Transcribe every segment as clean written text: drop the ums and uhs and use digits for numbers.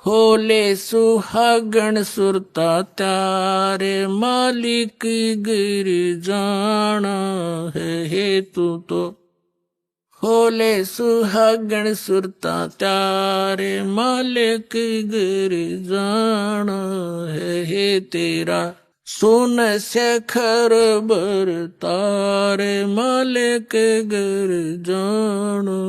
होले सुहागण सुरता त्यारे मालिक गिर जाना है तू तो। होले सुहागण सुरता त्यारे मालिक गिर जाना है तेरा। सुन शेखर बर तारे मालिक गिर जाना।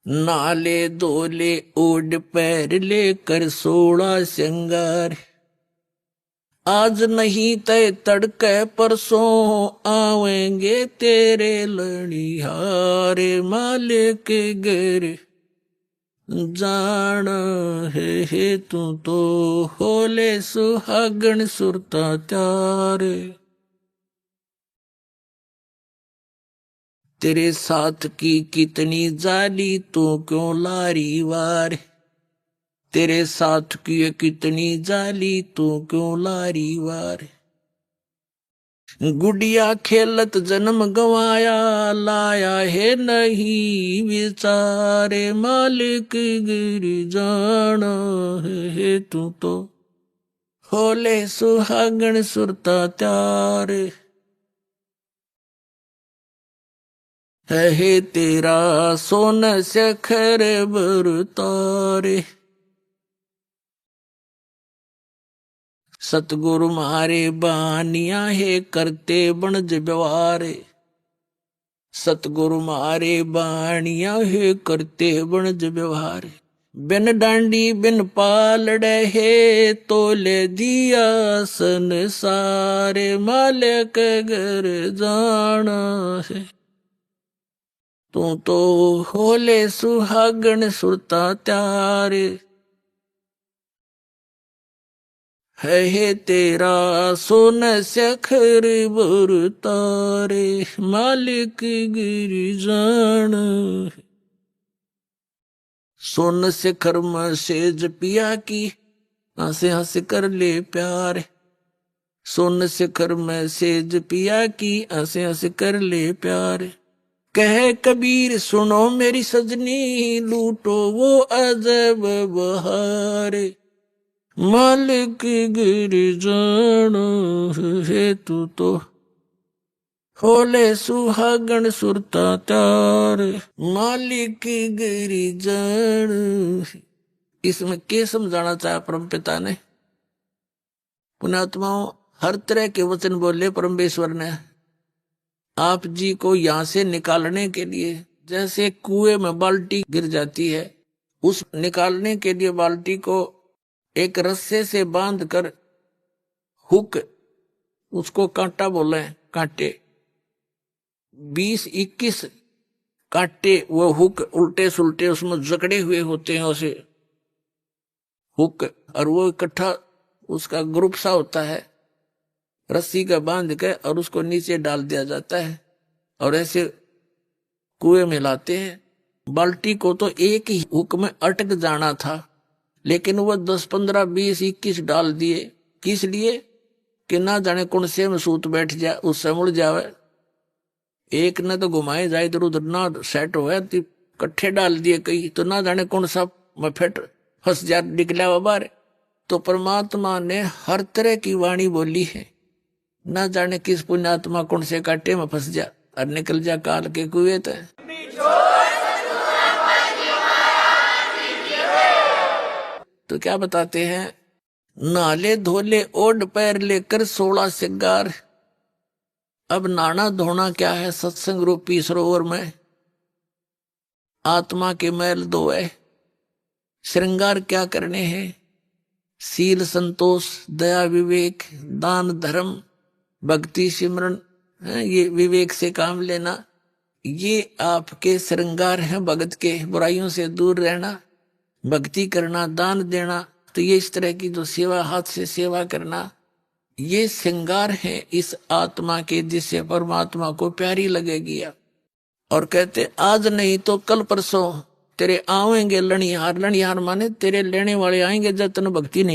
नाले दोले ओढ़ पैर लेकर 16 श्रृंगार। आज नहीं तय तड़के परसों आवेंगे तेरे लड़िहारे मालिक गिर जाना है तू तो। होले सुहागण सुरता त्यारे। तेरे साथ की कितनी जाली तू क्यों लारी वार। तेरे साथ की कितनी जाली तू क्यों लारी वार। गुड़िया खेलत जन्म गवाया लाया है नहीं विचारे मालिक गिर जाना है तू तो। होले सुहागण सुरता त्यारे है तेरा। सोन शेखर बर तारे। सतगुरु मारे बानिया है करते बनज व्यवहार। सतगुरु मारे बानिया है करते बनज व्यवहार। बिन डांडी बिन पालड़े है तोले दिया संसारे मालिक घर जाना है तू तो। होले सुहागण सुरता त्यारे है तेरा। सोन शेखर बर तारे मालिक गिर जाना। सोन शेखर में सेज पिया की हंसे हंस कर ले प्यार। सोन शेखर में सेज पिया की हंसे हंस कर ले प्यार। कह कबीर सुनो मेरी सजनी लूटो वो अजब बहार मालिक गिर जाना है तू तो। होले सुहागण सुरता त्यारे मालिक गिर जाना। इसमें क्या समझाना चाहा परम पिता ने। पुण्यात्माओं हर तरह के वचन बोले परमेश्वर ने आप जी को यहां से निकालने के लिए। जैसे कुएं में बाल्टी गिर जाती है उस निकालने के लिए बाल्टी को एक रस्से से बांध कर हुक उसको कांटा बोले कांटे 20-21 कांटे वो हुक उल्टे सुलटे उसमें जकड़े हुए होते हैं उसे हुक। और वो इकट्ठा उसका ग्रुप सा होता है रस्सी का बांध के और उसको नीचे डाल दिया जाता है और ऐसे कुएं में लाते हैं। बाल्टी को तो एक ही हुक में अटक जाना था लेकिन वो 10, 15, 20, 21 डाल दिए। किस लिए कि ना जाने कौन से में सूत बैठ जाए उससे मुड़ जावे। एक ने तो घुमाए जाए इधर उधर ना सेट हो तो इकट्ठे डाल दिए कई तो ना जाने कौन सा में फेट फंस जा निकला बाहर। तो परमात्मा ने हर तरह की वाणी बोली है ना जाने किस पुण्यात्मा कौन से कांटे में फंस जा और निकल जा काल के कुएं तो। तो क्या बताते हैं नाले धोले ओढ़ पैर लेकर 16 श्रृंगार। अब नाना धोना क्या है सत्संग रूपी सरोवर में आत्मा के मैल धोए। श्रृंगार क्या करने हैं शील संतोष दया विवेक दान धर्म भक्ति सिमरन ये विवेक से काम लेना ये आपके श्रृंगार हैं भगत के। बुराइयों से दूर रहना भक्ति करना दान देना तो ये इस तरह की जो सेवा हाथ से सेवा करना ये श्रृंगार है इस आत्मा के जिससे परमात्मा को प्यारी लगेगी। और कहते आज नहीं तो कल परसों तेरे आवेंगे लणिहार। लणिहार माने तेरे लेने वाले आएंगे जब तन भक्ति नहीं